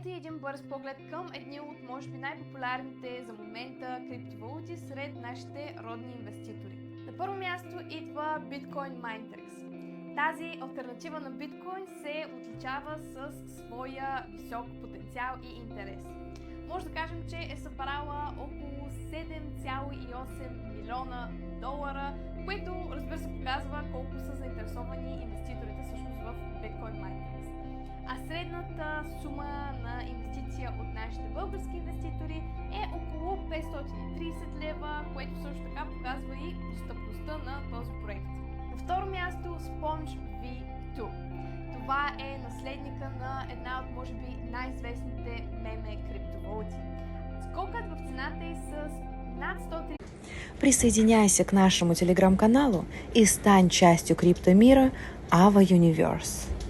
Ето и един бърз поглед към едни от, може би, най-популярните за момента криптовалути сред нашите родни инвеститори. На първо място идва Bitcoin Minex. Тази алтернатива на биткоин се отличава с своя висок потенциал и интерес. Може да кажем, че е събрала около 7,8 милиона долара, което, разбира се, показва колко са заинтересовани инвеститорите всъщност в Bitcoin Minex. А средната сума на инвестиция от нашите български инвеститори е около 530 лева, което също така показва и достъпността на този проект. На второ място Sponge V2. Това е наследника на една от, може би, най-известните меме криптовалути. Скокът в цената е с над 130. Присоединяйся к нашему телеграм-каналу и стань частью криптомира Ava Universe.